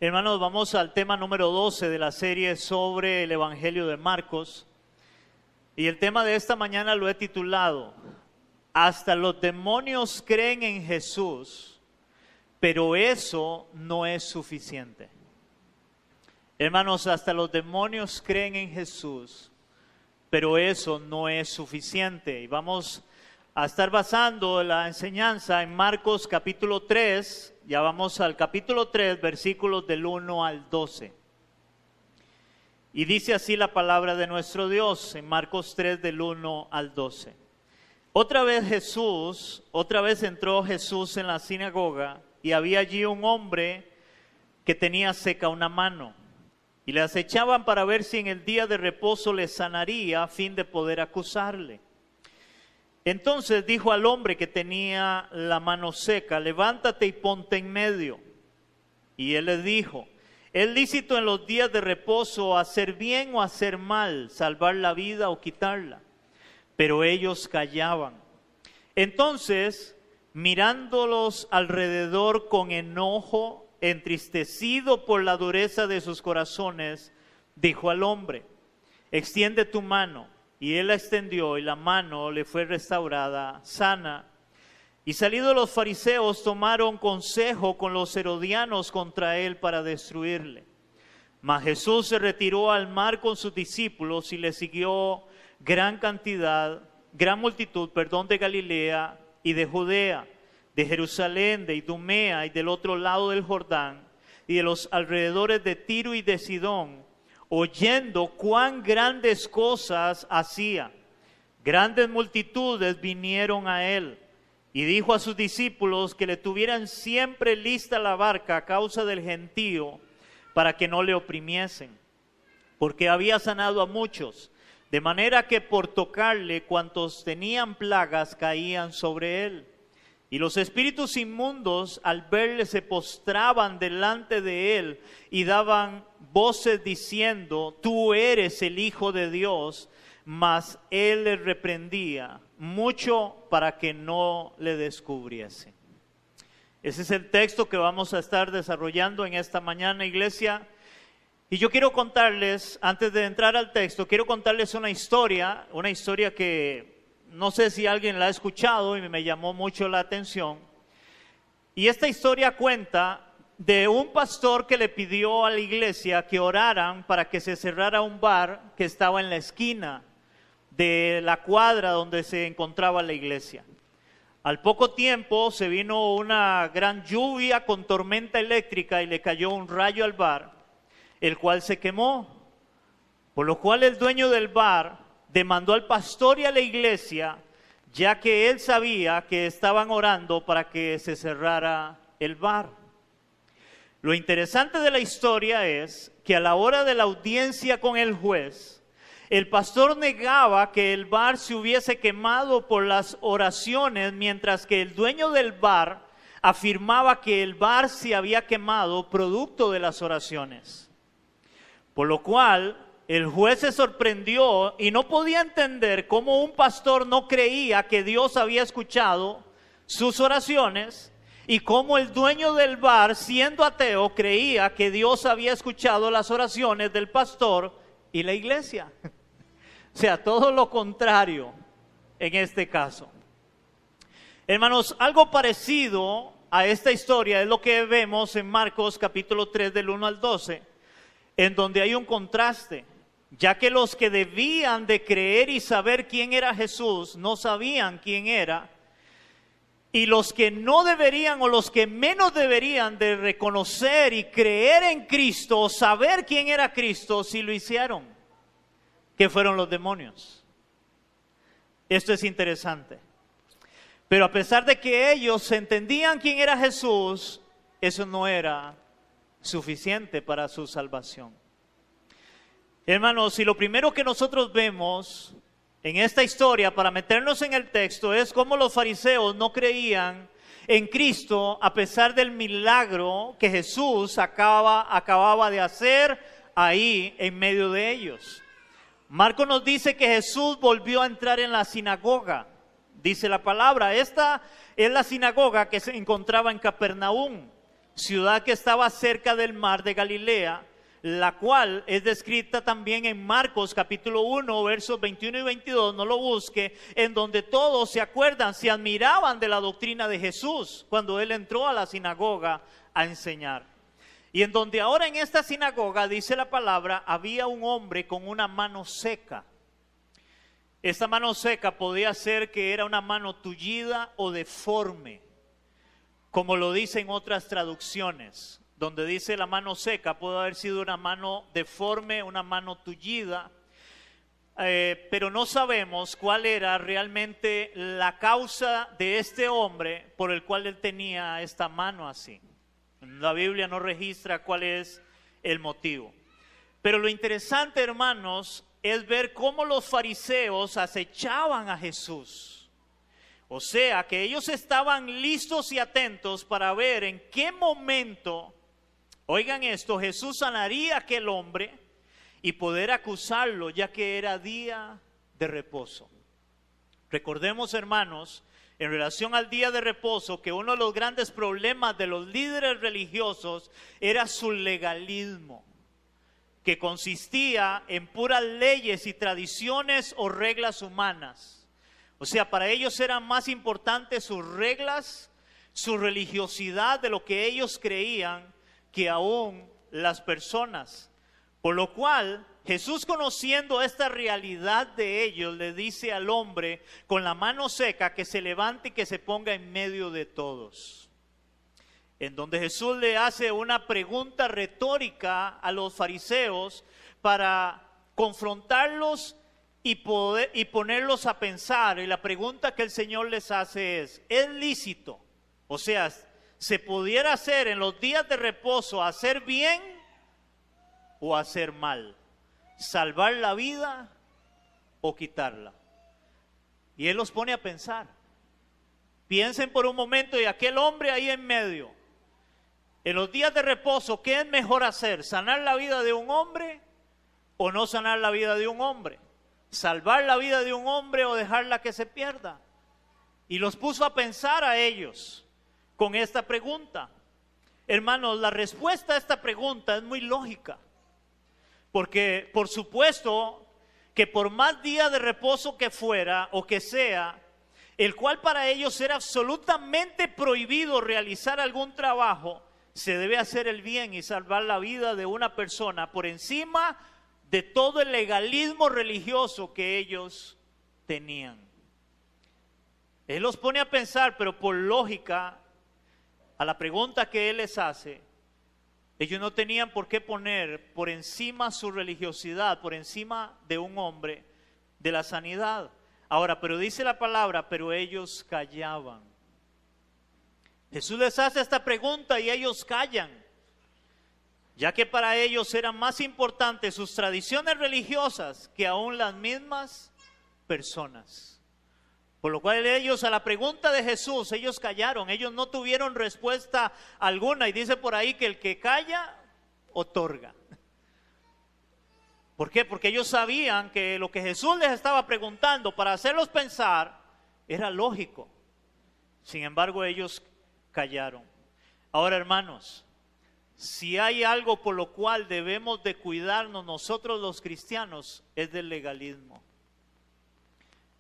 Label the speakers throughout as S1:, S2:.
S1: Hermanos, vamos al tema número 12 de la serie sobre el Evangelio de Marcos. Y el tema de esta mañana lo he titulado: Hasta los demonios creen en Jesús, pero eso no es suficiente. Hermanos, hasta los demonios creen en Jesús, pero eso no es suficiente. Y vamos a estar basando la enseñanza en Marcos capítulo 3. Ya vamos al capítulo 3, versículos del 1 al 12. Y dice así la palabra de nuestro Dios en Marcos 3 del 1 al 12. Otra vez entró Jesús en la sinagoga, y había allí un hombre que tenía seca una mano. Y le acechaban para ver si en el día de reposo le sanaría, a fin de poder acusarle. Entonces dijo al hombre que tenía la mano seca: levántate y ponte en medio. Y él le dijo: ¿es lícito en los días de reposo hacer bien o hacer mal, salvar la vida o quitarla? Pero ellos callaban. Entonces, mirándolos alrededor con enojo, entristecido por la dureza de sus corazones, dijo al hombre: extiende tu mano. Y él la extendió, y la mano le fue restaurada sana. Y salidos los fariseos, tomaron consejo con los herodianos contra él para destruirle. Mas Jesús se retiró al mar con sus discípulos, y le siguió gran multitud de Galilea y de Judea, de Jerusalén, de Idumea y del otro lado del Jordán, y de los alrededores de Tiro y de Sidón, oyendo cuán grandes cosas hacía. Grandes multitudes vinieron a él, y dijo a sus discípulos que le tuvieran siempre lista la barca a causa del gentío, para que no le oprimiesen, porque había sanado a muchos, de manera que por tocarle cuantos tenían plagas caían sobre él. Y los espíritus inmundos, al verle, se postraban delante de él y daban voces diciendo: tú eres el Hijo de Dios. Mas él les reprendía mucho para que no le descubriesen. Ese es el texto que vamos a estar desarrollando en esta mañana, iglesia. Y yo quiero contarles, antes de entrar al texto, quiero contarles una historia que no sé si alguien la ha escuchado y me llamó mucho la atención. Y esta historia cuenta de un pastor que le pidió a la iglesia que oraran para que se cerrara un bar que estaba en la esquina de la cuadra donde se encontraba la iglesia. Al poco tiempo se vino una gran lluvia con tormenta eléctrica y le cayó un rayo al bar, el cual se quemó, por lo cual el dueño del bar demandó al pastor y a la iglesia, ya que él sabía que estaban orando para que se cerrara el bar. Lo interesante de la historia es que a la hora de la audiencia con el juez, el pastor negaba que el bar se hubiese quemado por las oraciones, mientras que el dueño del bar afirmaba que el bar se había quemado producto de las oraciones. Por lo cual el juez se sorprendió y no podía entender cómo un pastor no creía que Dios había escuchado sus oraciones, y cómo el dueño del bar, siendo ateo, creía que Dios había escuchado las oraciones del pastor y la iglesia. O sea, todo lo contrario en este caso. Hermanos, algo parecido a esta historia es lo que vemos en Marcos capítulo 3 del 1 al 12, en donde hay un contraste, ya que los que debían de creer y saber quién era Jesús no sabían quién era, y los que no deberían o los que menos deberían de reconocer y creer en Cristo o saber quién era Cristo, sí lo hicieron, que fueron los demonios. Esto es interesante. Pero a pesar de que ellos entendían quién era Jesús, eso no era suficiente para su salvación. Hermanos, y lo primero que nosotros vemos en esta historia, para meternos en el texto, es cómo los fariseos no creían en Cristo a pesar del milagro que Jesús acababa de hacer ahí en medio de ellos. Marcos nos dice que Jesús volvió a entrar en la sinagoga. Dice la palabra, esta es la sinagoga que se encontraba en Capernaum, ciudad que estaba cerca del mar de Galilea, la cual es descrita también en Marcos capítulo 1, versos 21 y 22, no lo busque, en donde todos se acuerdan, se admiraban de la doctrina de Jesús cuando él entró a la sinagoga a enseñar. Y en donde ahora en esta sinagoga, dice la palabra, había un hombre con una mano seca. Esta mano seca podía ser que era una mano tullida o deforme, como lo dicen otras traducciones. Donde dice la mano seca, puede haber sido una mano deforme, una mano tullida, pero no sabemos cuál era realmente la causa de este hombre por el cual él tenía esta mano así. La Biblia no registra cuál es el motivo. Pero lo interesante, hermanos, es ver cómo los fariseos acechaban a Jesús. O sea, que ellos estaban listos y atentos para ver en qué momento, oigan esto, Jesús sanaría a aquel hombre y poder acusarlo, ya que era día de reposo. Recordemos, hermanos, en relación al día de reposo, que uno de los grandes problemas de los líderes religiosos era su legalismo, que consistía en puras leyes y tradiciones o reglas humanas. O sea, para ellos eran más importantes sus reglas, su religiosidad de lo que ellos creían, que aún las personas. Por lo cual, Jesús, conociendo esta realidad de ellos, le dice al hombre con la mano seca que se levante y que se ponga en medio de todos. En donde Jesús le hace una pregunta retórica a los fariseos para confrontarlos y ponerlos a pensar. Y la pregunta que el Señor les hace ¿es lícito? O sea, ¿se pudiera hacer en los días de reposo hacer bien o hacer mal? ¿Salvar la vida o quitarla? Y Él los pone a pensar. Piensen por un momento, y aquel hombre ahí en medio, en los días de reposo, ¿qué es mejor hacer? ¿Sanar la vida de un hombre o no sanar la vida de un hombre? ¿Salvar la vida de un hombre o dejarla que se pierda? Y los puso a pensar a ellos con esta pregunta. Hermanos, la respuesta a esta pregunta es muy lógica. Porque por supuesto que por más día de reposo que fuera o que sea, el cual para ellos era absolutamente prohibido realizar algún trabajo, se debe hacer el bien y salvar la vida de una persona por encima de todo el legalismo religioso que ellos tenían. Él los pone a pensar, pero por lógica, a la pregunta que Él les hace, ellos no tenían por qué poner por encima su religiosidad, por encima de un hombre, de la sanidad. Ahora, pero dice la palabra, pero ellos callaban. Jesús les hace esta pregunta y ellos callan, ya que para ellos eran más importantes sus tradiciones religiosas que aún las mismas personas. Por lo cual ellos, a la pregunta de Jesús, ellos callaron, ellos no tuvieron respuesta alguna. Y dice por ahí que el que calla, otorga. ¿Por qué? Porque ellos sabían que lo que Jesús les estaba preguntando para hacerlos pensar era lógico. Sin embargo, ellos callaron. Ahora, hermanos, si hay algo por lo cual debemos de cuidarnos nosotros los cristianos, es del legalismo.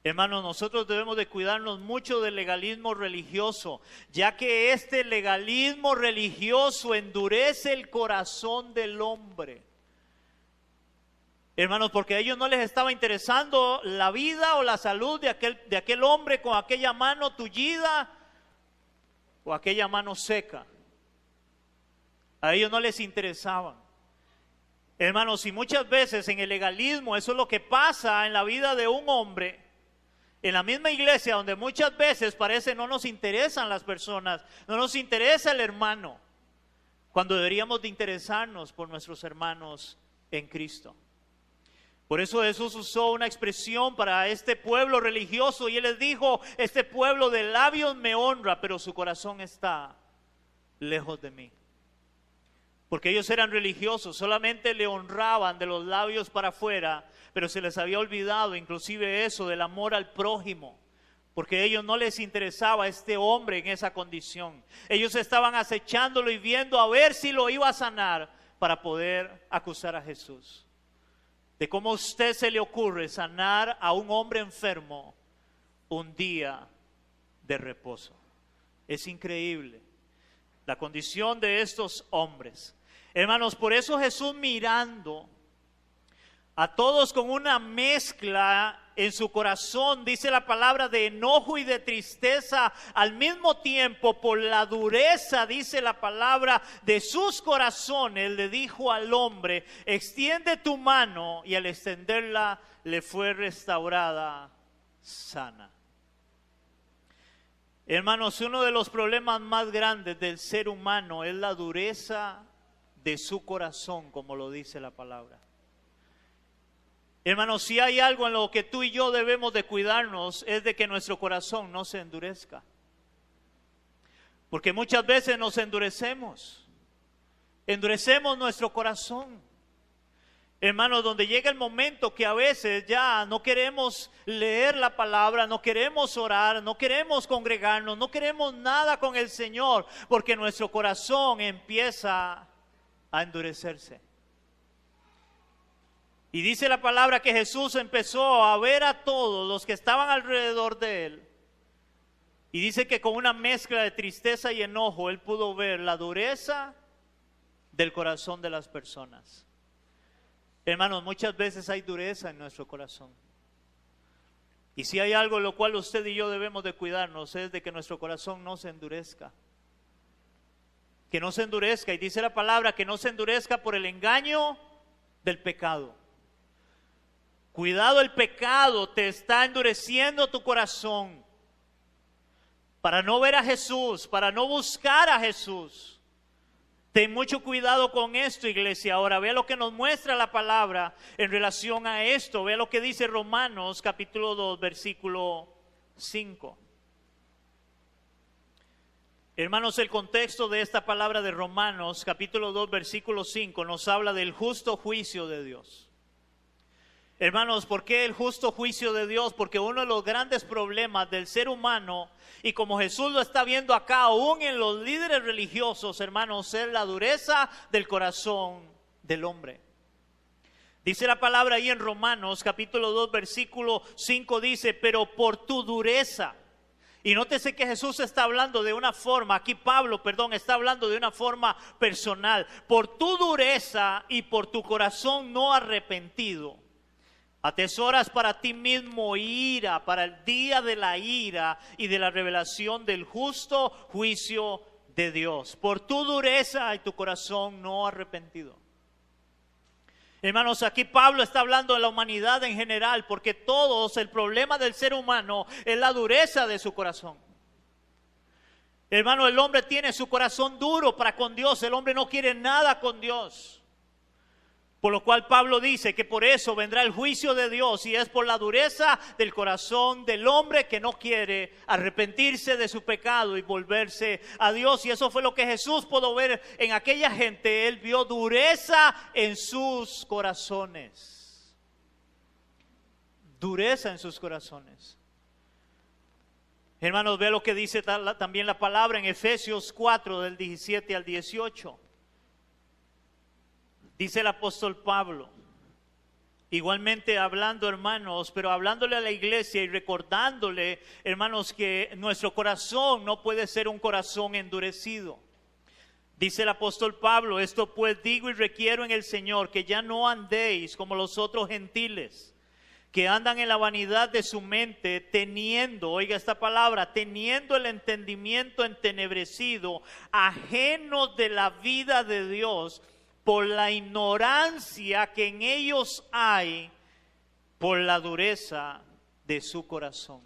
S1: Hermanos, nosotros debemos de cuidarnos mucho del legalismo religioso, ya que este legalismo religioso endurece el corazón del hombre. Hermanos, porque a ellos no les estaba interesando la vida o la salud de aquel hombre con aquella mano tullida o aquella mano seca. A ellos no les interesaban. Hermanos, y muchas veces en el legalismo eso es lo que pasa en la vida de un hombre. En la misma iglesia donde muchas veces parece no nos interesan las personas, no nos interesa el hermano, cuando deberíamos de interesarnos por nuestros hermanos en Cristo. Por eso Jesús usó una expresión para este pueblo religioso y Él les dijo, este pueblo de labios me honra, pero su corazón está lejos de mí. Porque ellos eran religiosos, solamente le honraban de los labios para afuera, pero se les había olvidado inclusive eso del amor al prójimo. porque a ellos no les interesaba este hombre en esa condición. Ellos estaban acechándolo y viendo a ver si lo iba a sanar para poder acusar a Jesús. De cómo a usted se le ocurre sanar a un hombre enfermo un día de reposo. Es increíble la condición de estos hombres. Hermanos, por eso Jesús, mirando a todos con una mezcla en su corazón, dice la palabra, de enojo y de tristeza al mismo tiempo, por la dureza, dice la palabra, de sus corazones, le dijo al hombre: extiende tu mano, y al extenderla le fue restaurada sana. Hermanos, uno de los problemas más grandes del ser humano es la dureza de su corazón, como lo dice la palabra. Hermanos, si hay algo en lo que tú y yo debemos de cuidarnos, es de que nuestro corazón no se endurezca. Porque muchas veces nos endurecemos nuestro corazón. Hermanos, donde llega el momento que a veces ya no queremos leer la palabra, no queremos orar, no queremos congregarnos, no queremos nada con el Señor, porque nuestro corazón empieza a endurecerse. Y dice la palabra que Jesús empezó a ver a todos los que estaban alrededor de él. Y dice que con una mezcla de tristeza y enojo, él pudo ver la dureza del corazón de las personas. Hermanos, muchas veces hay dureza en nuestro corazón. Y si hay algo en lo cual usted y yo debemos de cuidarnos, es de que nuestro corazón no se endurezca. Que no se endurezca. Y dice la palabra que no se endurezca por el engaño del pecado. Cuidado, el pecado te está endureciendo tu corazón para no ver a Jesús, para no buscar a Jesús. Ten mucho cuidado con esto, iglesia. Ahora vea lo que nos muestra la palabra en relación a esto. Vea lo que dice Romanos capítulo 2, versículo 5. Hermanos, el contexto de esta palabra de Romanos capítulo 2, versículo 5 nos habla del justo juicio de Dios. Hermanos, ¿por qué el justo juicio de Dios? Porque uno de los grandes problemas del ser humano, y como Jesús lo está viendo acá, aún en los líderes religiosos, hermanos, es la dureza del corazón del hombre. Dice la palabra ahí en Romanos capítulo 2, versículo 5, dice: pero por tu dureza. Y nótese que Jesús está hablando de una forma, aquí Pablo, está hablando de una forma personal. Por tu dureza y por tu corazón no arrepentido, atesoras para ti mismo ira, para el día de la ira y de la revelación del justo juicio de Dios. Por tu dureza y tu corazón no arrepentido. Hermanos, aquí Pablo está hablando de la humanidad en general, porque todos, el problema del ser humano es la dureza de su corazón. Hermano, el hombre tiene su corazón duro para con Dios, el hombre no quiere nada con Dios. Por lo cual Pablo dice que por eso vendrá el juicio de Dios, y es por la dureza del corazón del hombre que no quiere arrepentirse de su pecado y volverse a Dios. Y eso fue lo que Jesús pudo ver en aquella gente. Él vio dureza en sus corazones. Dureza en sus corazones. Hermanos, ve lo que dice también la palabra en Efesios 4, del 17 al 18. Dice el apóstol Pablo, igualmente hablando, hermanos, pero hablándole a la iglesia y recordándole, hermanos, que nuestro corazón no puede ser un corazón endurecido. Dice el apóstol Pablo: esto pues digo y requiero en el Señor, que ya no andéis como los otros gentiles, que andan en la vanidad de su mente, teniendo, oiga esta palabra, teniendo el entendimiento entenebrecido, ajenos de la vida de Dios, por la ignorancia que en ellos hay, por la dureza de su corazón.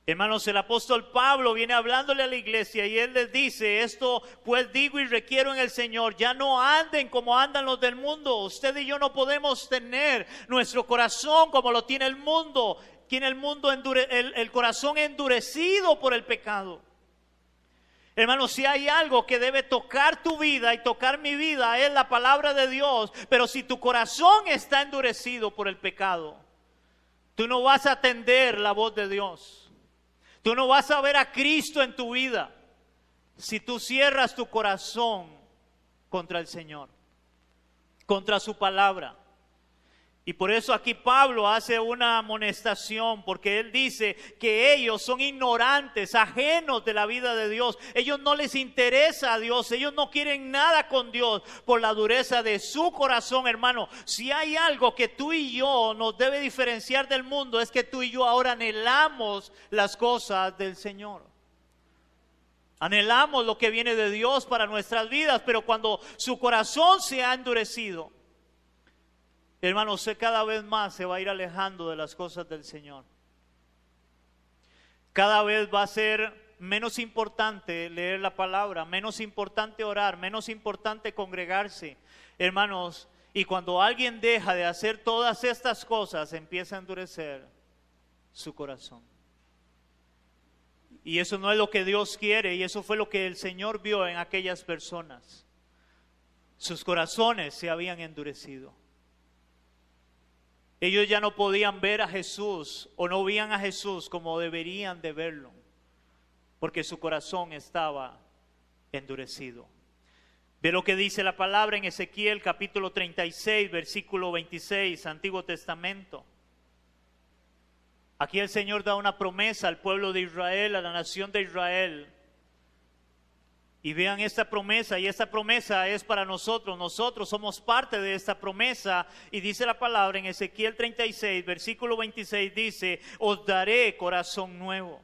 S1: Hermanos, el apóstol Pablo viene hablándole a la iglesia y él les dice: esto pues digo y requiero en el Señor, ya no anden como andan los del mundo. Usted y yo no podemos tener nuestro corazón como lo tiene el mundo. Tiene el mundo el corazón endurecido por el pecado. Hermanos, si hay algo que debe tocar tu vida y tocar mi vida, es la palabra de Dios. Pero si tu corazón está endurecido por el pecado, Tú no vas a atender la voz de Dios. Tú no vas a ver a Cristo en tu vida si tú cierras tu corazón contra el Señor, contra su palabra. Y por eso aquí Pablo hace una amonestación, porque él dice que ellos son ignorantes, ajenos de la vida de Dios. Ellos no les interesa a Dios, ellos no quieren nada con Dios por la dureza de su corazón, hermano. Si hay algo que tú y yo nos debe diferenciar del mundo, es que tú y yo ahora anhelamos las cosas del Señor. Anhelamos lo que viene de Dios para nuestras vidas, pero cuando su corazón se ha endurecido, hermano, usted cada vez más se va a ir alejando de las cosas del Señor. Cada vez va a ser menos importante leer la palabra, menos importante orar, menos importante congregarse, hermanos. Y cuando alguien deja de hacer todas estas cosas, empieza a endurecer su corazón. Y eso no es lo que Dios quiere, y eso fue lo que el Señor vio en aquellas personas. Sus corazones se habían endurecido. Ellos ya no podían ver a Jesús o no veían a Jesús como deberían de verlo, porque su corazón estaba endurecido. Ve lo que dice la palabra en Ezequiel capítulo 36, versículo 26, Antiguo Testamento. Aquí el Señor da una promesa al pueblo de Israel, a la nación de Israel. Y vean esta promesa, y esta promesa es para nosotros. Nosotros somos parte de esta promesa. Y dice la palabra en Ezequiel 36, versículo 26, dice: os daré corazón nuevo,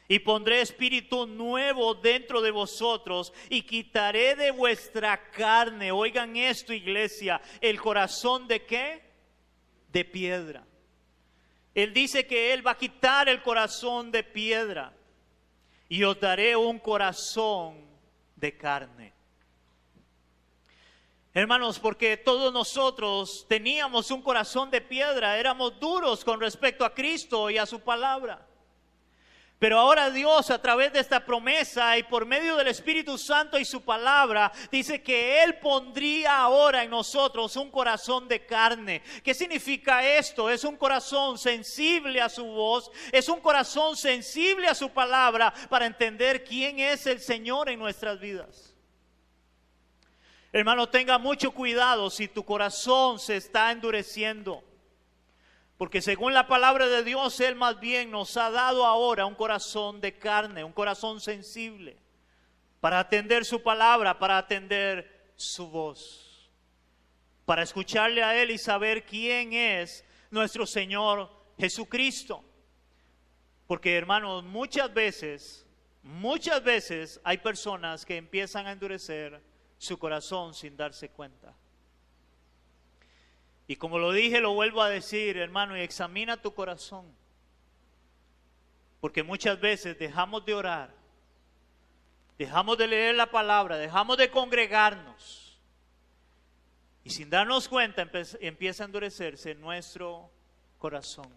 S1: y pondré espíritu nuevo dentro de vosotros, y quitaré de vuestra carne. Oigan esto, iglesia, el corazón ¿de qué? De piedra. Él dice que Él va a quitar el corazón de piedra, y os daré un corazón de carne. Hermanos, porque todos nosotros teníamos un corazón de piedra, éramos duros con respecto a Cristo y a su palabra. Pero ahora Dios, a través de esta promesa y por medio del Espíritu Santo y su palabra, dice que Él pondría ahora en nosotros un corazón de carne. ¿Qué significa esto? Es un corazón sensible a su voz, es un corazón sensible a su palabra para entender quién es el Señor en nuestras vidas. Hermano, tenga mucho cuidado si tu corazón se está endureciendo. Porque según la palabra de Dios, Él más bien nos ha dado ahora un corazón de carne, un corazón sensible, para atender su palabra, para atender su voz, para escucharle a Él y saber quién es nuestro Señor Jesucristo. Porque, hermanos, muchas veces hay personas que empiezan a endurecer su corazón sin darse cuenta. Y como lo dije, lo vuelvo a decir, hermano, y examina tu corazón. Porque muchas veces dejamos de orar, dejamos de leer la palabra, dejamos de congregarnos. Y sin darnos cuenta empieza a endurecerse nuestro corazón.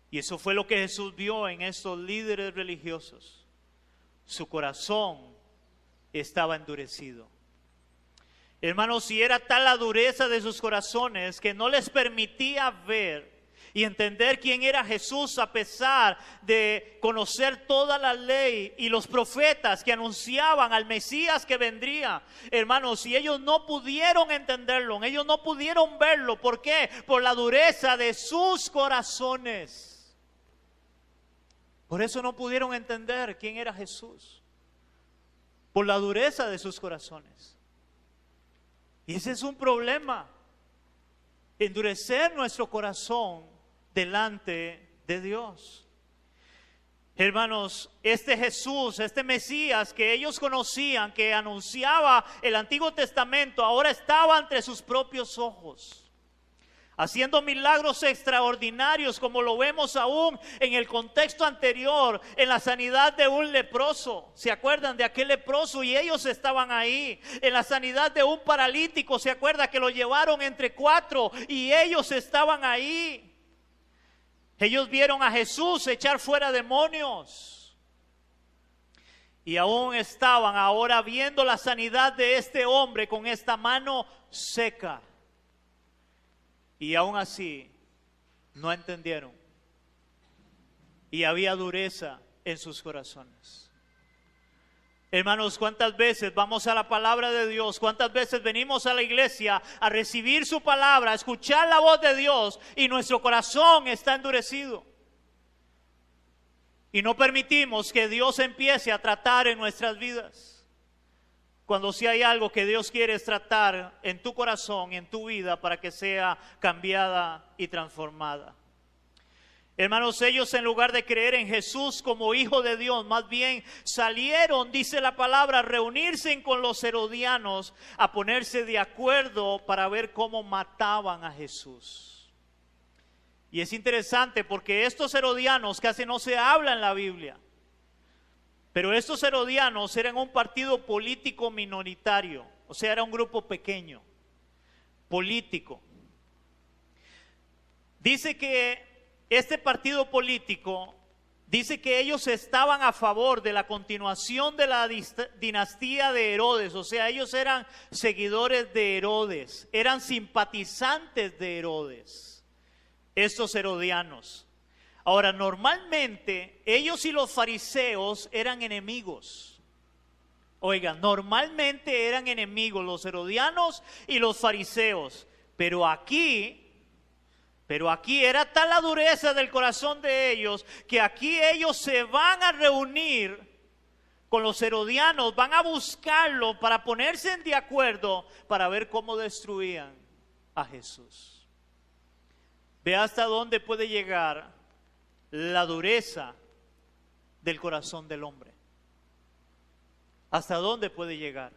S1: Y eso fue lo que Jesús vio en estos líderes religiosos. Su corazón estaba endurecido. Hermanos, si era tal la dureza de sus corazones que no les permitía ver y entender quién era Jesús, a pesar de conocer toda la ley y los profetas que anunciaban al Mesías que vendría. Hermanos, si ellos no pudieron entenderlo, ellos no pudieron verlo, ¿por qué? Por la dureza de sus corazones. Por eso no pudieron entender quién era Jesús, por la dureza de sus corazones. Y ese es un problema, endurecer nuestro corazón delante de Dios. Hermanos, este Jesús, este Mesías que ellos conocían, que anunciaba el Antiguo Testamento, ahora estaba ante sus propios ojos, haciendo milagros extraordinarios, como lo vemos aún en el contexto anterior, en la sanidad de un leproso. ¿Se acuerdan de aquel leproso? Y ellos estaban ahí. En la sanidad de un paralítico, ¿se acuerdan que lo llevaron entre 4 y ellos estaban ahí? Ellos vieron a Jesús echar fuera demonios. Y aún estaban ahora viendo la sanidad de este hombre con esta mano seca. Y aún así no entendieron. Y había dureza en sus corazones. Hermanos, ¿cuántas veces vamos a la palabra de Dios? ¿Cuántas veces venimos a la iglesia a recibir su palabra, a escuchar la voz de Dios y nuestro corazón está endurecido? Y no permitimos que Dios empiece a tratar en nuestras vidas. Cuando sí hay algo que Dios quiere es tratar en tu corazón y en tu vida para que sea cambiada y transformada. Hermanos, ellos en lugar de creer en Jesús como Hijo de Dios, más bien salieron, dice la palabra, a reunirse con los herodianos, a ponerse de acuerdo para ver cómo mataban a Jesús. Y es interesante porque estos herodianos casi no se habla en la Biblia, pero estos herodianos eran un partido político minoritario, o sea, era un grupo pequeño, político. Dice que este partido político dice que ellos estaban a favor de la continuación de la dinastía de Herodes, o sea, ellos eran seguidores de Herodes, eran simpatizantes de Herodes, estos herodianos. Ahora, normalmente ellos y los fariseos eran enemigos. Oigan, normalmente eran enemigos los herodianos y los fariseos, pero aquí era tal la dureza del corazón de ellos, que aquí ellos se van a reunir con los herodianos, van a buscarlo para ponerse de acuerdo para ver cómo destruían a Jesús. Ve hasta dónde puede llegar la dureza del corazón del hombre. Hasta dónde puede llegar.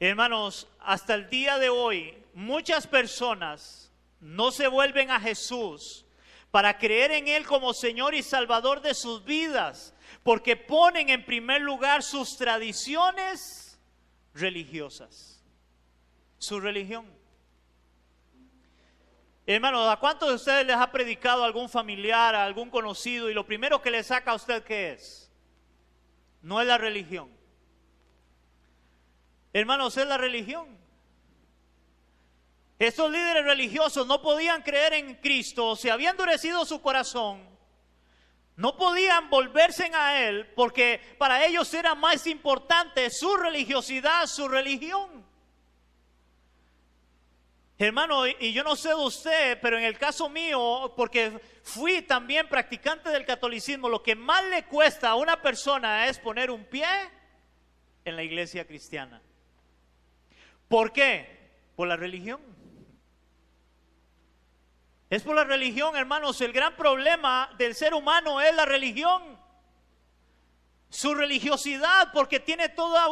S1: Hermanos, hasta el día de hoy, muchas personas no se vuelven a Jesús para creer en Él como Señor y Salvador de sus vidas, porque ponen en primer lugar sus tradiciones religiosas, su religión. Hermanos, ¿a cuántos de ustedes les ha predicado algún familiar, a algún conocido, y lo primero que le saca a usted qué es? No es la religión. Hermanos, es la religión. Estos líderes religiosos no podían creer en Cristo, se había endurecido su corazón, no podían volverse a Él porque para ellos era más importante su religiosidad, su religión. Hermano, y yo no sé de usted, pero en el caso mío, porque fui también practicante del catolicismo, lo que más le cuesta a una persona es poner un pie en la iglesia cristiana. ¿Por qué? Por la religión. Es por la religión, hermanos. El gran problema del ser humano es la religión. Su religiosidad, porque tiene toda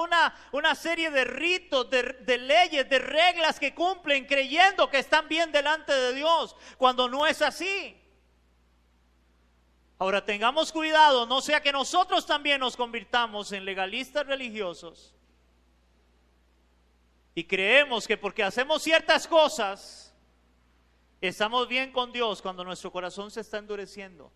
S1: una serie de ritos, de leyes, de reglas que cumplen creyendo que están bien delante de Dios, cuando no es así. Ahora tengamos cuidado, no sea que nosotros también nos convirtamos en legalistas religiosos y creemos que porque hacemos ciertas cosas estamos bien con Dios cuando nuestro corazón se está endureciendo.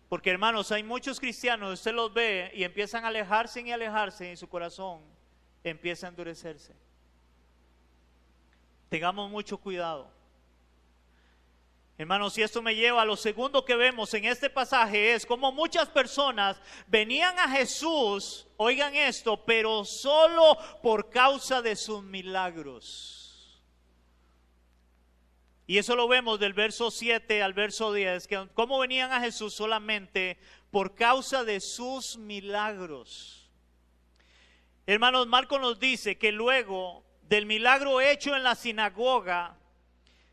S1: Porque hermanos, hay muchos cristianos, usted los ve y empiezan a alejarse y su corazón empieza a endurecerse. Tengamos mucho cuidado. Hermanos, y esto me lleva a lo segundo que vemos en este pasaje, es como muchas personas venían a Jesús, oigan esto, pero solo por causa de sus milagros. Y eso lo vemos del verso 7 al verso 10, que cómo venían a Jesús solamente por causa de sus milagros. Hermanos, Marcos nos dice que luego del milagro hecho en la sinagoga,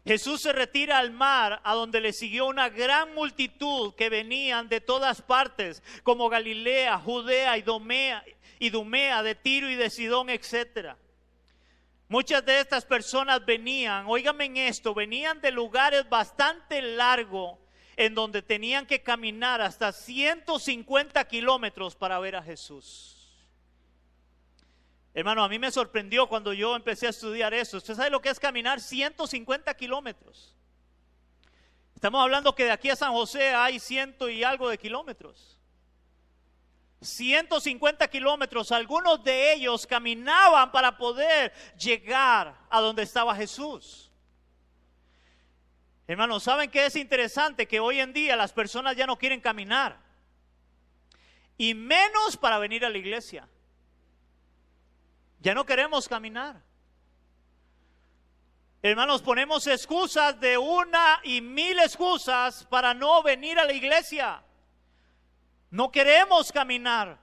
S1: Jesús se retira al mar, a donde le siguió una gran multitud que venían de todas partes, como Galilea, Judea, Idumea, de Tiro y de Sidón, etcétera. Muchas de estas personas venían, óigame en esto, venían de lugares bastante largos en donde tenían que caminar hasta 150 kilómetros para ver a Jesús. Hermano, a mí me sorprendió cuando yo empecé a estudiar eso. ¿Usted sabe lo que es caminar 150 kilómetros? Estamos hablando que de aquí a San José hay 100 y algo de kilómetros. 150 kilómetros, algunos de ellos caminaban para poder llegar a donde estaba Jesús. Hermanos, ¿saben qué es interesante? Que hoy en día las personas ya no quieren caminar. Y menos para venir a la iglesia. Ya no queremos caminar. Hermanos, ponemos excusas de una y mil excusas para no venir a la iglesia. No queremos caminar.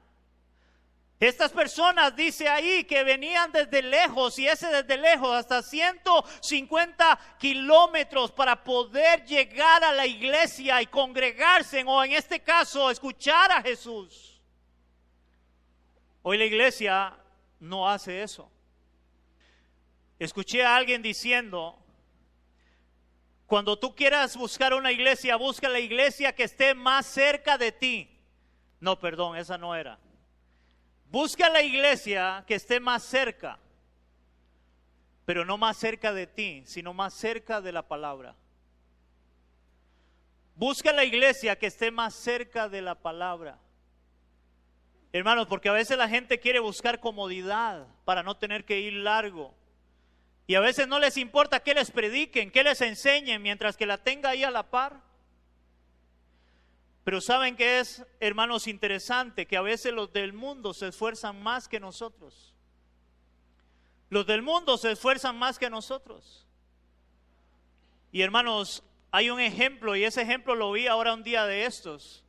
S1: Estas personas, dice ahí, que venían desde lejos, y ese desde lejos, hasta 150 kilómetros para poder llegar a la iglesia y congregarse, o en este caso, escuchar a Jesús. Hoy la iglesia no hace eso. Escuché a alguien diciendo, cuando tú quieras buscar una iglesia, busca la iglesia que esté más cerca de ti. No, perdón, esa no era. Busca la iglesia que esté más cerca, pero no más cerca de ti, sino más cerca de la palabra. Busca la iglesia que esté más cerca de la palabra. Hermanos, porque a veces la gente quiere buscar comodidad para no tener que ir largo. Y a veces no les importa que les prediquen, que les enseñen, mientras que la tenga ahí a la par. Pero ¿saben qué es, hermanos, interesante? Que a veces los del mundo se esfuerzan más que nosotros. Los del mundo se esfuerzan más que nosotros. Y hermanos, hay un ejemplo, y ese ejemplo lo vi ahora un día de estos.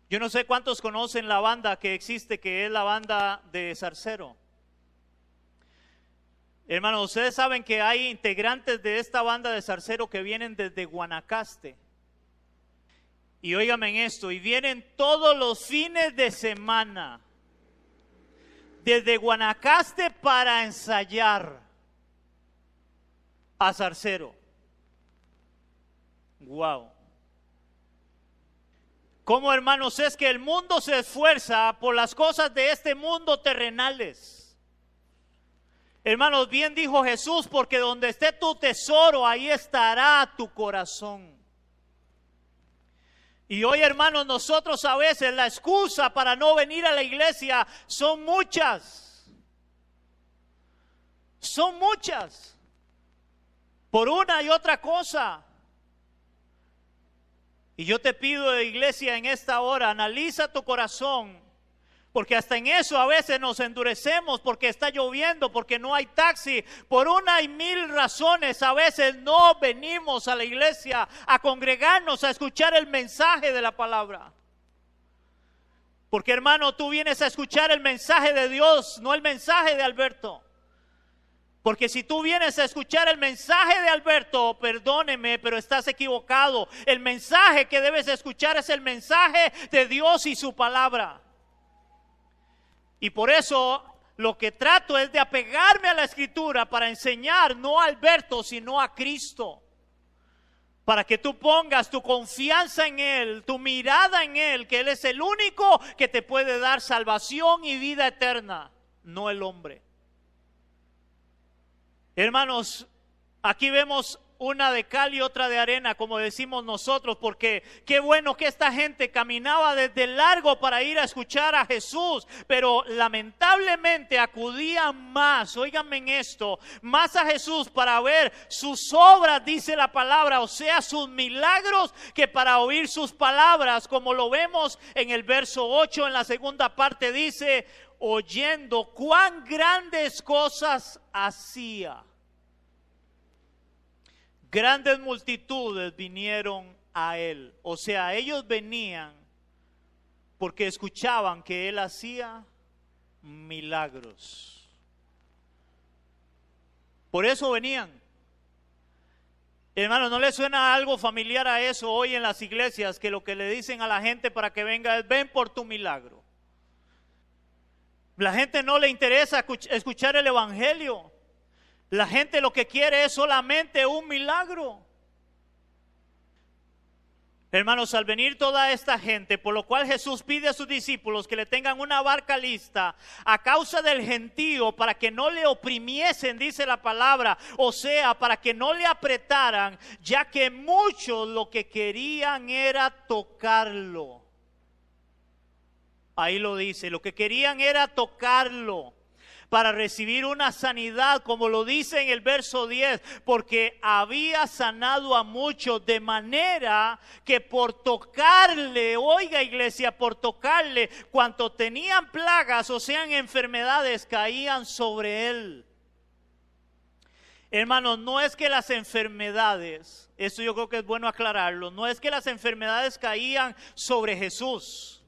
S1: Yo no sé cuántos conocen la banda que existe, que es la banda de Zarcero. Hermanos, ustedes saben que hay integrantes de esta banda de Zarcero que vienen desde Guanacaste. Y óigame en esto, y vienen todos los fines de semana desde Guanacaste para ensayar a Zarcero. Wow. ¿Cómo, hermanos, es que el mundo se esfuerza por las cosas de este mundo terrenales? Hermanos, bien dijo Jesús, porque donde esté tu tesoro, ahí estará tu corazón. Y hoy, hermanos, nosotros a veces la excusa para no venir a la iglesia son muchas. Son muchas. Por una y otra cosa. Y yo te pido, iglesia, en esta hora, analiza tu corazón. Porque hasta en eso a veces nos endurecemos porque está lloviendo, porque no hay taxi. Por una y mil razones a veces no venimos a la iglesia a congregarnos, a escuchar el mensaje de la palabra. Porque, hermano, tú vienes a escuchar el mensaje de Dios, no el mensaje de Alberto. Porque si tú vienes a escuchar el mensaje de Alberto, perdóneme, pero estás equivocado. El mensaje que debes escuchar es el mensaje de Dios y su palabra. Y por eso lo que trato es de apegarme a la Escritura para enseñar no a Alberto, sino a Cristo. Para que tú pongas tu confianza en Él, tu mirada en Él, que Él es el único que te puede dar salvación y vida eterna, no el hombre. Hermanos, aquí vemos una de cal y otra de arena, como decimos nosotros, porque qué bueno que esta gente caminaba desde largo para ir a escuchar a Jesús, pero lamentablemente acudían más, óiganme en esto, más a Jesús para ver sus obras, dice la palabra, o sea, sus milagros, que para oír sus palabras, como lo vemos en el verso 8, en la segunda parte dice, oyendo cuán grandes cosas hacía. Grandes multitudes vinieron a él. O sea, ellos venían porque escuchaban que él hacía milagros. Por eso venían. Hermano, ¿no le suena algo familiar a eso hoy en las iglesias? Que lo que le dicen a la gente para que venga es: ven por tu milagro. La gente no le interesa escuchar el evangelio. La gente lo que quiere es solamente un milagro. Hermanos, al venir toda esta gente, por lo cual Jesús pide a sus discípulos que le tengan una barca lista a causa del gentío, para que no le oprimiesen, dice la palabra, o sea, para que no le apretaran, ya que muchos lo que querían era tocarlo. Ahí lo dice, lo que querían era tocarlo. para recibir una sanidad, como lo dice en el verso 10, porque había sanado a muchos de manera que por tocarle, oiga iglesia, por tocarle, cuanto tenían plagas o sean enfermedades, caían sobre él. Hermanos, no es que las enfermedades, esto yo creo que es bueno aclararlo, no es que las enfermedades caían sobre Jesús,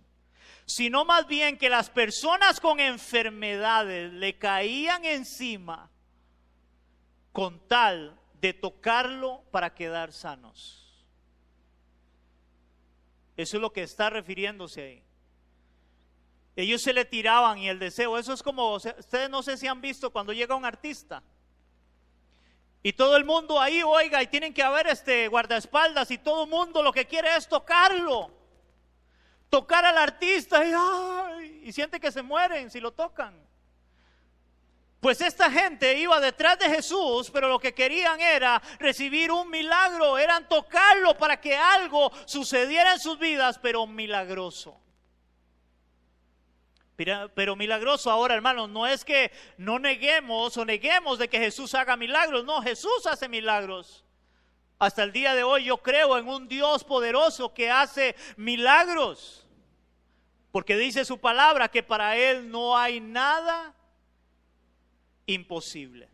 S1: sino más bien que las personas con enfermedades le caían encima con tal de tocarlo para quedar sanos. Eso es lo que está refiriéndose ahí. Ellos se le tiraban y el deseo, eso es como, ustedes no sé si han visto cuando llega un artista y todo el mundo ahí, oiga, y tienen que haber guardaespaldas y todo el mundo lo que quiere es tocarlo. Tocar al artista y siente que se mueren si lo tocan. Pues esta gente iba detrás de Jesús, pero lo que querían era recibir un milagro, eran tocarlo para que algo sucediera en sus vidas, pero milagroso. Pero milagroso ahora, hermanos, no es que no neguemos o neguemos de que Jesús haga milagros, no, Jesús hace milagros. Hasta el día de hoy yo creo en un Dios poderoso que hace milagros. Porque dice su palabra que para Él no hay nada imposible.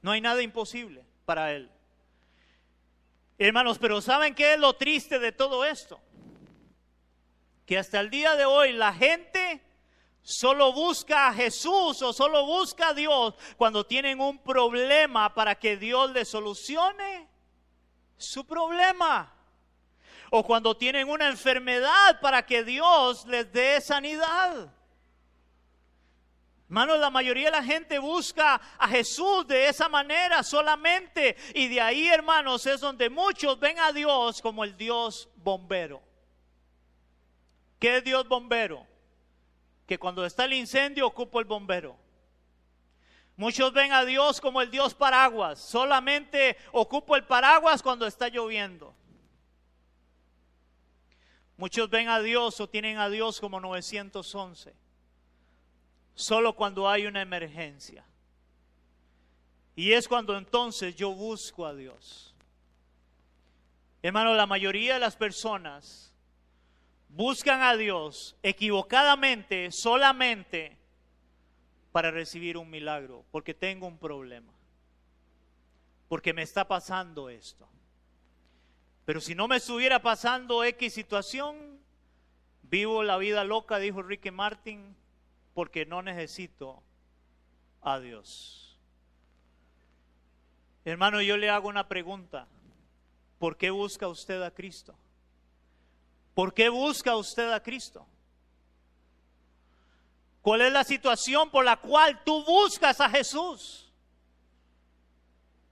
S1: No hay nada imposible para Él. Hermanos, pero ¿saben qué es lo triste de todo esto? Que hasta el día de hoy la gente solo busca a Jesús o solo busca a Dios cuando tienen un problema para que Dios les solucione su problema. O cuando tienen una enfermedad para que Dios les dé sanidad. Hermanos, la mayoría de la gente busca a Jesús de esa manera solamente. Y de ahí, hermanos, es donde muchos ven a Dios como el Dios bombero. ¿Qué es Dios bombero? Que cuando está el incendio ocupa el bombero. Muchos ven a Dios como el Dios paraguas. Solamente ocupo el paraguas cuando está lloviendo. Muchos ven a Dios o tienen a Dios como 911. Solo cuando hay una emergencia. Y es cuando entonces yo busco a Dios. Hermano, la mayoría de las personas buscan a Dios equivocadamente, solamente para recibir un milagro, porque tengo un problema, porque me está pasando esto. Pero si no me estuviera pasando X situación, vivo la vida loca, dijo Ricky Martin, porque no necesito a Dios. Hermano, yo le hago una pregunta. ¿Por qué busca usted a Cristo? ¿Por qué busca usted a Cristo? ¿Cuál es la situación por la cual tú buscas a Jesús?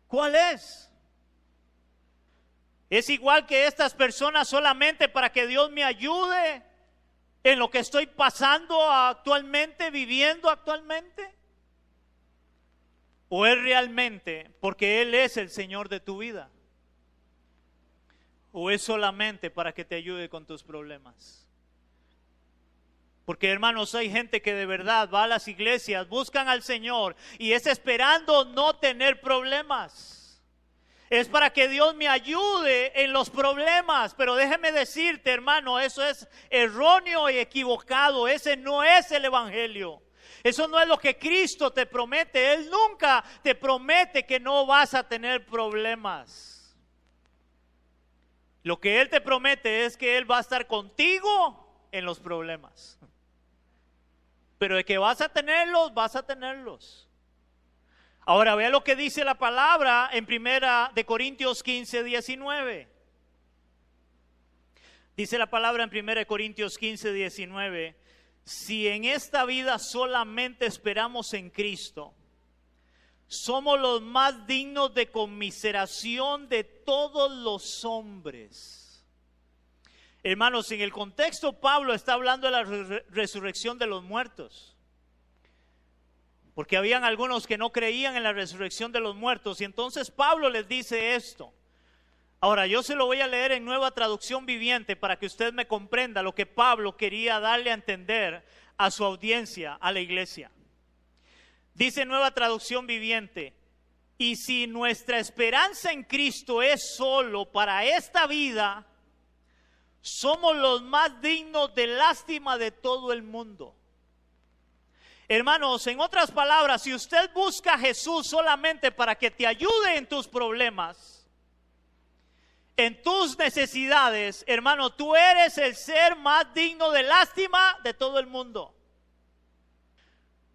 S1: ¿Cuál es? ¿Es igual que estas personas solamente para que Dios me ayude en lo que estoy pasando actualmente, viviendo actualmente? ¿O es realmente porque Él es el Señor de tu vida? ¿O es solamente para que te ayude con tus problemas? Porque, hermanos, hay gente que de verdad va a las iglesias, buscan al Señor y es esperando no tener problemas. Es para que Dios me ayude en los problemas. Pero déjeme decirte, hermano, eso es erróneo y equivocado. Ese no es el evangelio. Eso no es lo que Cristo te promete. Él nunca te promete que no vas a tener problemas. Lo que Él te promete es que Él va a estar contigo en los problemas. Pero de que vas a tenerlos, vas a tenerlos. Ahora vea lo que dice la palabra en 1 Corintios 15, 19. Dice la palabra en 1 Corintios 15, 19. Si en esta vida solamente esperamos en Cristo, somos los más dignos de conmiseración de todos los hombres. Hermanos, en el contexto Pablo está hablando de la resurrección de los muertos. Porque habían algunos que no creían en la resurrección de los muertos. Y entonces Pablo les dice esto. Ahora yo se lo voy a leer en Nueva Traducción Viviente para que usted me comprenda lo que Pablo quería darle a entender a su audiencia, a la iglesia. Dice Nueva Traducción Viviente: y si nuestra esperanza en Cristo es solo para esta vida, somos los más dignos de lástima de todo el mundo. Hermanos, en otras palabras, si usted busca a Jesús solamente para que te ayude en tus problemas, en tus necesidades, hermano, tú eres el ser más digno de lástima de todo el mundo.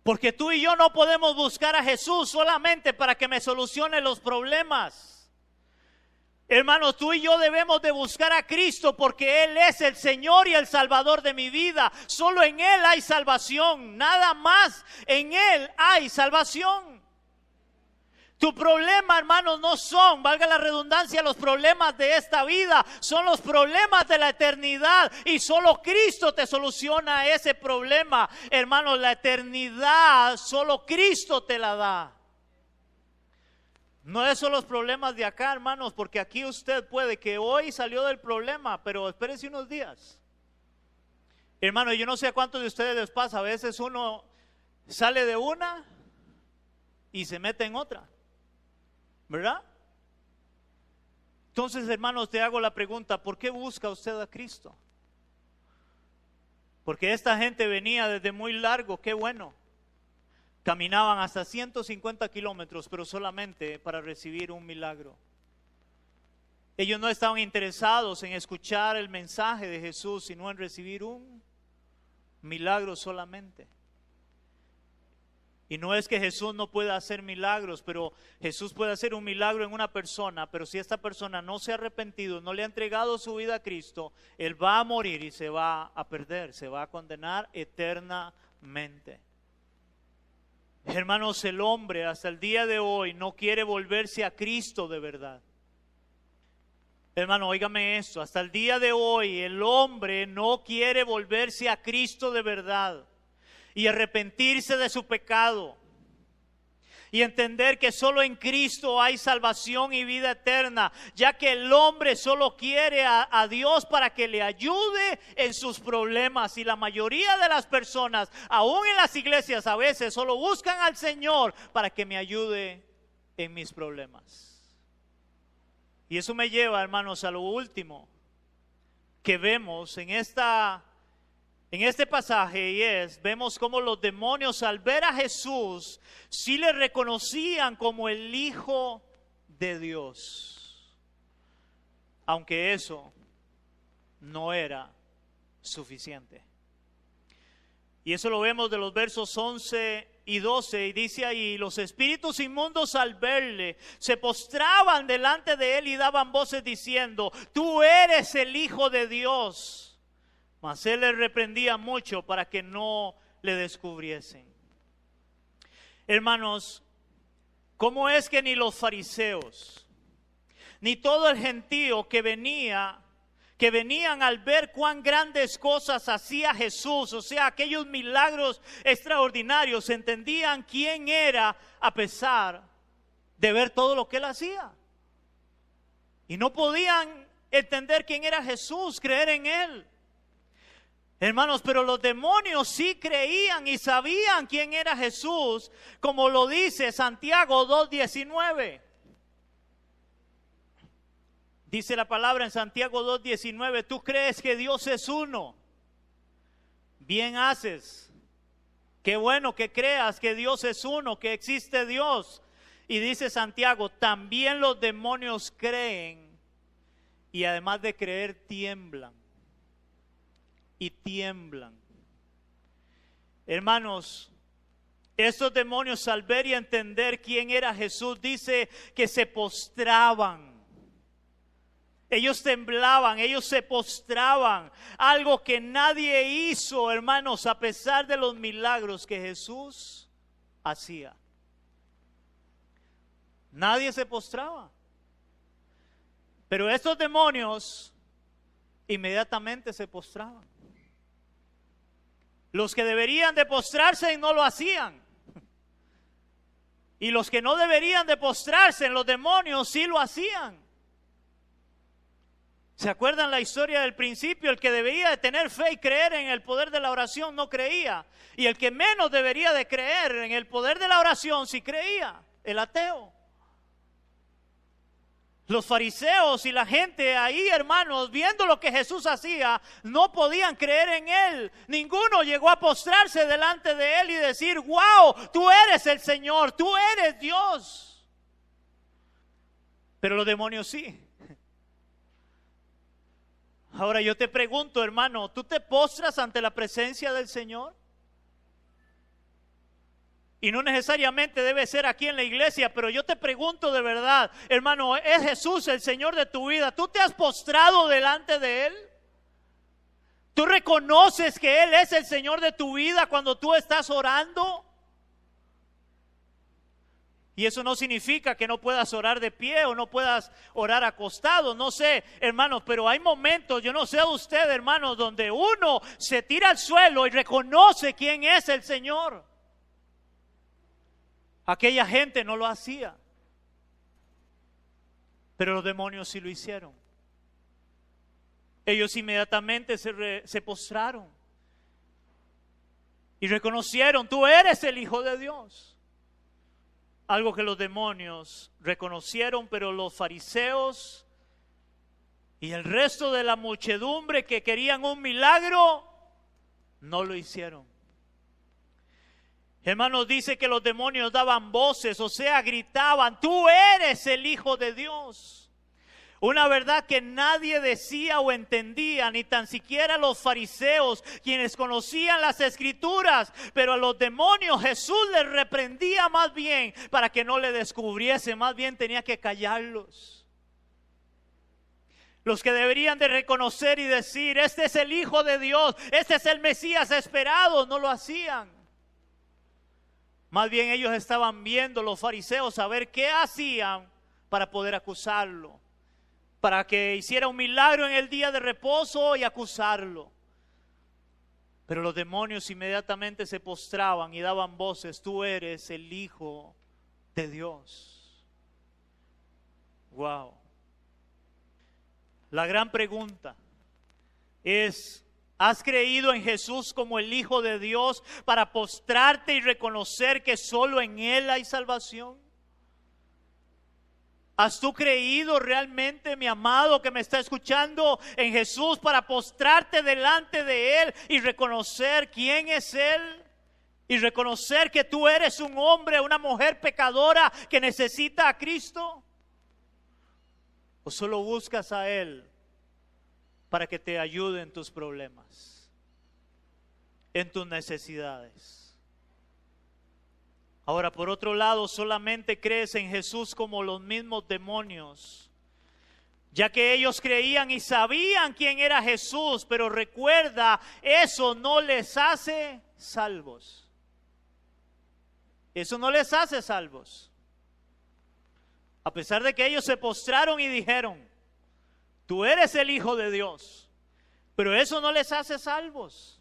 S1: Porque tú y yo no podemos buscar a Jesús solamente para que me solucione los problemas. Hermanos, tú y yo debemos de buscar a Cristo porque Él es el Señor y el Salvador de mi vida. Solo en Él hay salvación, nada más en Él hay salvación. Tu problema, hermanos, no son, valga la redundancia, los problemas de esta vida, son los problemas de la eternidad y solo Cristo te soluciona ese problema. Hermanos, la eternidad solo Cristo te la da. No es solo los problemas de acá, hermanos, porque aquí usted puede que hoy salió del problema, pero espérese unos días. Hermano, yo no sé a cuántos de ustedes les pasa, a veces uno sale de una y se mete en otra, ¿verdad? Entonces, hermanos, te hago la pregunta, ¿por qué busca usted a Cristo? Porque esta gente venía desde muy largo, qué bueno. Caminaban hasta 150 kilómetros, pero solamente para recibir un milagro. Ellos no estaban interesados en escuchar el mensaje de Jesús, sino en recibir un milagro solamente. Y no es que Jesús no pueda hacer milagros, pero Jesús puede hacer un milagro en una persona, pero si esta persona no se ha arrepentido, no le ha entregado su vida a Cristo, él va a morir y se va a perder, se va a condenar eternamente. Hermanos, el hombre hasta el día de hoy no quiere volverse a Cristo de verdad. Hermano, óigame esto, hasta el día de hoy el hombre no quiere volverse a Cristo de verdad y arrepentirse de su pecado y entender que solo en Cristo hay salvación y vida eterna, ya que el hombre solo quiere a Dios para que le ayude en sus problemas. Y la mayoría de las personas, aún en las iglesias, a veces solo buscan al Señor para que me ayude en mis problemas. Y eso me lleva, hermanos, a lo último que vemos en este pasaje, y vemos cómo los demonios al ver a Jesús sí le reconocían como el Hijo de Dios, aunque eso no era suficiente. Y eso lo vemos de los versos 11 y 12, y dice ahí: los espíritus inmundos al verle se postraban delante de él y daban voces diciendo: tú eres el Hijo de Dios. Mas él les reprendía mucho para que no le descubriesen. Hermanos, ¿cómo es que ni los fariseos, ni todo el gentío que venían al ver cuán grandes cosas hacía Jesús, o sea, aquellos milagros extraordinarios, entendían quién era a pesar de ver todo lo que él hacía? Y no podían entender quién era Jesús, creer en él. Hermanos, pero los demonios sí creían y sabían quién era Jesús, como lo dice Santiago 2:19. Dice la palabra en Santiago 2:19: tú crees que Dios es uno, bien haces. Qué bueno que creas que Dios es uno, que existe Dios. Y dice Santiago, también los demonios creen y además de creer tiemblan. Y tiemblan. Hermanos, estos demonios al ver y entender quién era Jesús, dice que se postraban. Ellos temblaban, ellos se postraban. Algo que nadie hizo, hermanos, a pesar de los milagros que Jesús hacía. Nadie se postraba. Pero estos demonios inmediatamente se postraban. Los que deberían de postrarse no lo hacían. Y los que no deberían de postrarse, los demonios, sí lo hacían. ¿Se acuerdan la historia del principio? El que debía de tener fe y creer en el poder de la oración no creía. Y el que menos debería de creer en el poder de la oración sí creía, el ateo. Los fariseos y la gente ahí, hermanos, viendo lo que Jesús hacía, no podían creer en Él. Ninguno llegó a postrarse delante de Él y decir, wow, tú eres el Señor, tú eres Dios. Pero los demonios sí. Ahora yo te pregunto, hermano, ¿tú te postras ante la presencia del Señor? Y no necesariamente debe ser aquí en la iglesia, pero yo te pregunto de verdad, hermano, ¿es Jesús el Señor de tu vida? ¿Tú te has postrado delante de Él? ¿Tú reconoces que Él es el Señor de tu vida cuando tú estás orando? Y eso no significa que no puedas orar de pie o no puedas orar acostado, no sé, hermanos, pero hay momentos, yo no sé de usted, hermanos, donde uno se tira al suelo y reconoce quién es el Señor. Aquella gente no lo hacía, pero los demonios sí lo hicieron. Ellos inmediatamente se postraron y reconocieron, tú eres el Hijo de Dios. Algo que los demonios reconocieron, pero los fariseos y el resto de la muchedumbre que querían un milagro, no lo hicieron. Hermanos, dice que los demonios daban voces, o sea, gritaban, tú eres el Hijo de Dios. Una verdad que nadie decía o entendía, ni tan siquiera los fariseos, quienes conocían las Escrituras, pero a los demonios Jesús les reprendía más bien para que no le descubriese, más bien tenía que callarlos. Los que deberían de reconocer y decir, este es el Hijo de Dios, este es el Mesías esperado, no lo hacían. Más bien ellos estaban viendo, los fariseos, a ver qué hacían para poder acusarlo, para que hiciera un milagro en el día de reposo y acusarlo. Pero los demonios inmediatamente se postraban y daban voces, tú eres el Hijo de Dios. Wow. La gran pregunta es, ¿has creído en Jesús como el Hijo de Dios para postrarte y reconocer que solo en Él hay salvación? ¿Has tú creído realmente, mi amado, que me está escuchando, en Jesús para postrarte delante de Él y reconocer quién es Él? Y reconocer que tú eres un hombre, una mujer pecadora que necesita a Cristo. ¿O solo buscas a Él para que te ayude en tus problemas, en tus necesidades? Ahora, por otro lado, solamente crees en Jesús como los mismos demonios, ya que ellos creían y sabían quién era Jesús, pero recuerda, eso no les hace salvos. Eso no les hace salvos. A pesar de que ellos se postraron y dijeron, tú eres el Hijo de Dios, pero eso no les hace salvos.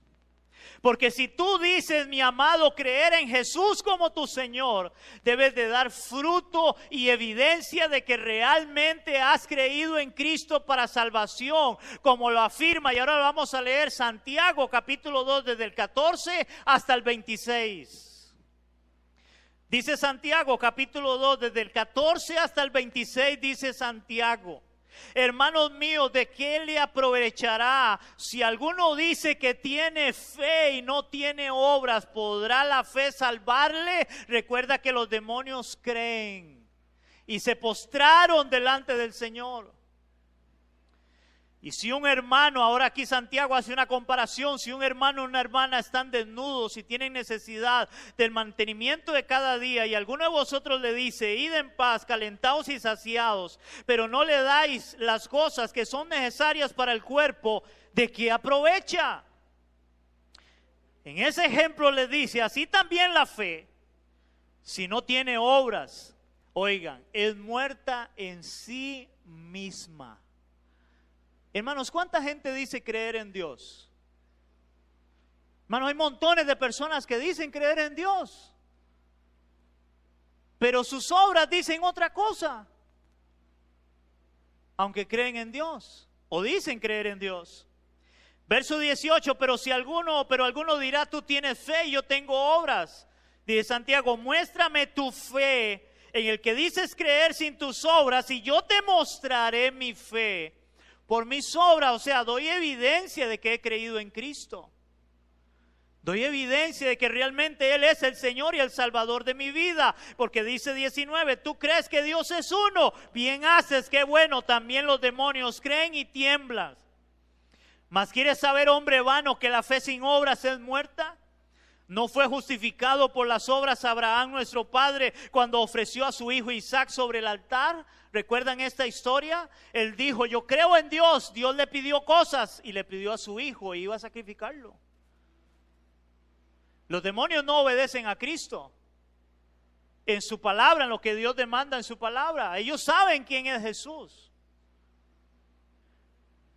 S1: Porque si tú dices, mi amado, creer en Jesús como tu Señor, debes de dar fruto y evidencia de que realmente has creído en Cristo para salvación, como lo afirma, y ahora vamos a leer Santiago capítulo 2 desde el 14 hasta el 26. Dice Santiago capítulo 2 desde el 14 hasta el 26, dice Santiago: hermanos míos, ¿de qué le aprovechará si alguno dice que tiene fe y no tiene obras? ¿Podrá la fe salvarle? Recuerda que los demonios creen y se postraron delante del Señor. Y si un hermano, ahora aquí Santiago hace una comparación, si un hermano o una hermana están desnudos y tienen necesidad del mantenimiento de cada día, y alguno de vosotros le dice, id en paz, calentados y saciados, pero no le dais las cosas que son necesarias para el cuerpo, ¿de qué aprovecha? En ese ejemplo le dice, así también la fe, si no tiene obras, oigan, es muerta en sí misma. Hermanos, ¿cuánta gente dice creer en Dios? Hermanos, hay montones de personas que dicen creer en Dios, pero sus obras dicen otra cosa, aunque creen en Dios. o dicen creer en Dios. Verso 18, pero alguno dirá, tú tienes fe y yo tengo obras. Dice Santiago, muéstrame tu fe en el que dices creer sin tus obras y yo te mostraré mi fe por mis obras. O sea, doy evidencia de que he creído en Cristo. Doy evidencia de que realmente Él es el Señor y el Salvador de mi vida. Porque dice 19, tú crees que Dios es uno. Bien haces, qué bueno, también los demonios creen y tiemblan. Mas ¿quieres saber, hombre vano, que la fe sin obras es muerta? ¿No fue justificado por las obras Abraham nuestro padre cuando ofreció a su hijo Isaac sobre el altar? ¿Recuerdan esta historia? Él dijo, yo creo en Dios. Dios le pidió cosas y le pidió a su hijo e iba a sacrificarlo. Los demonios no obedecen a Cristo en su palabra, en lo que Dios demanda en su palabra. Ellos saben quién es Jesús.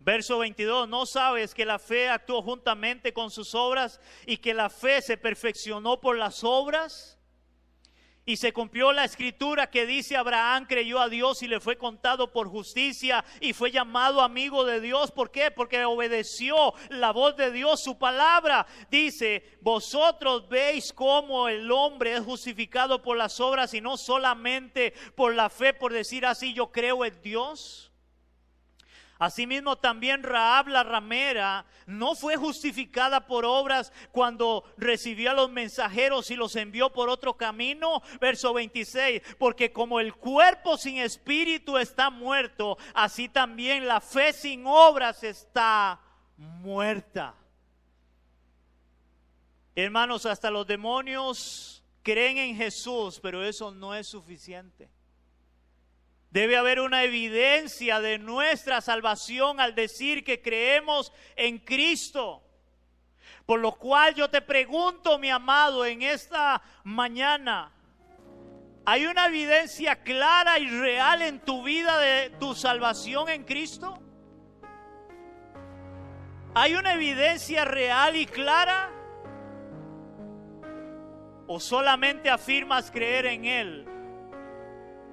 S1: Verso 22, ¿no sabes que la fe actuó juntamente con sus obras y que la fe se perfeccionó por las obras? Y se cumplió la escritura que dice, Abraham creyó a Dios y le fue contado por justicia y fue llamado amigo de Dios. ¿Por qué? Porque obedeció la voz de Dios, su palabra. Dice, vosotros veis cómo el hombre es justificado por las obras y no solamente por la fe, por decir así, yo creo en Dios. Asimismo también Rahab la ramera no fue justificada por obras cuando recibió a los mensajeros y los envió por otro camino. Verso 26, porque como el cuerpo sin espíritu está muerto, así también la fe sin obras está muerta. Hermanos, hasta los demonios creen en Jesús, pero eso no es suficiente. Debe haber una evidencia de nuestra salvación al decir que creemos en Cristo. Por lo cual yo te pregunto, mi amado, en esta mañana, ¿hay una evidencia clara y real en tu vida de tu salvación en Cristo? ¿Hay una evidencia real y clara? ¿O solamente afirmas creer en Él?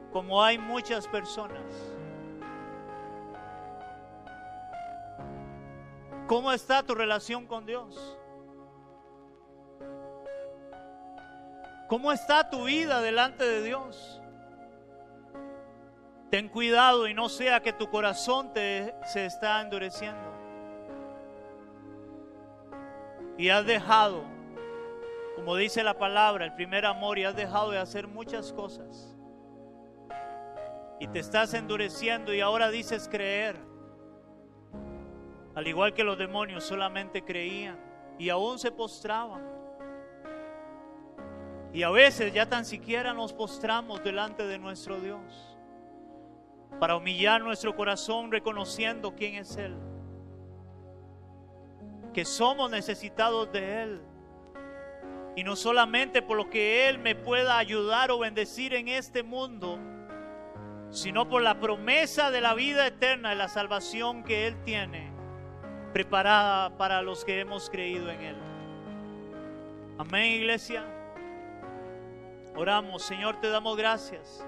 S1: Como hay muchas personas. ¿Cómo está tu relación con Dios? ¿Cómo está tu vida delante de Dios? Ten cuidado y no sea que tu corazón se está endureciendo. Y has dejado, como dice la palabra, el primer amor, y has dejado de hacer muchas cosas. Y te estás endureciendo y ahora dices creer. Al igual que los demonios solamente creían y aún se postraban. Y a veces ya tan siquiera nos postramos delante de nuestro Dios para humillar nuestro corazón reconociendo quién es Él. Que somos necesitados de Él. Y no solamente por lo que Él me pueda ayudar o bendecir en este mundo, sino por la promesa de la vida eterna y la salvación que Él tiene preparada para los que hemos creído en Él. Amén, iglesia. Oramos. Señor, te damos gracias.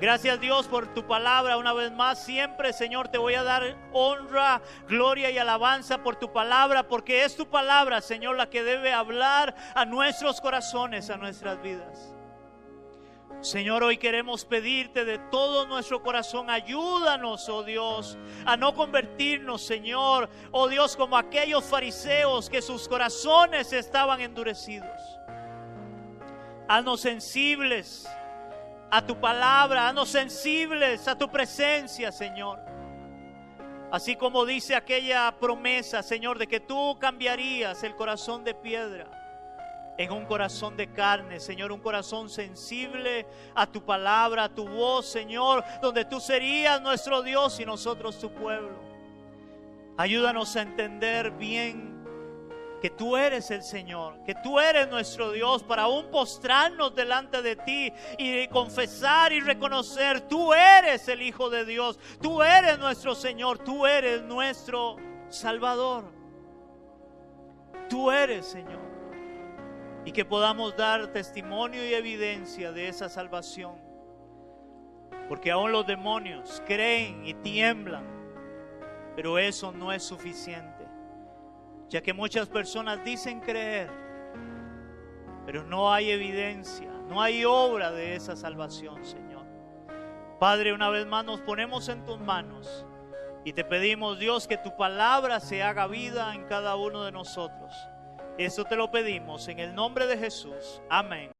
S1: Gracias, Dios, por tu palabra una vez más. Siempre, Señor, te voy a dar honra, gloria y alabanza por tu palabra, porque es tu palabra, Señor, la que debe hablar a nuestros corazones, a nuestras vidas. Señor, hoy queremos pedirte de todo nuestro corazón, ayúdanos, oh Dios, a no convertirnos, Señor, oh Dios, como aquellos fariseos que sus corazones estaban endurecidos. Haznos sensibles a tu palabra, haznos sensibles a tu presencia, Señor. Así como dice aquella promesa, Señor, de que tú cambiarías el corazón de piedra en un corazón de carne, Señor, un corazón sensible a tu palabra, a tu voz, Señor, donde tú serías nuestro Dios y nosotros tu pueblo. Ayúdanos a entender bien que tú eres el Señor, que tú eres nuestro Dios, para aún postrarnos delante de ti y confesar y reconocer, tú eres el Hijo de Dios, tú eres nuestro Señor, tú eres nuestro Salvador. Tú eres, Señor. Y que podamos dar testimonio y evidencia de esa salvación. Porque aún los demonios creen y tiemblan Pero eso no es suficiente, ya que muchas personas dicen creer, pero no hay evidencia, no hay obra de esa salvación, Señor. Padre, una vez más nos ponemos en tus manos y te pedimos, Dios, que tu palabra se haga vida en cada uno de nosotros. Eso te lo pedimos en el nombre de Jesús. Amén.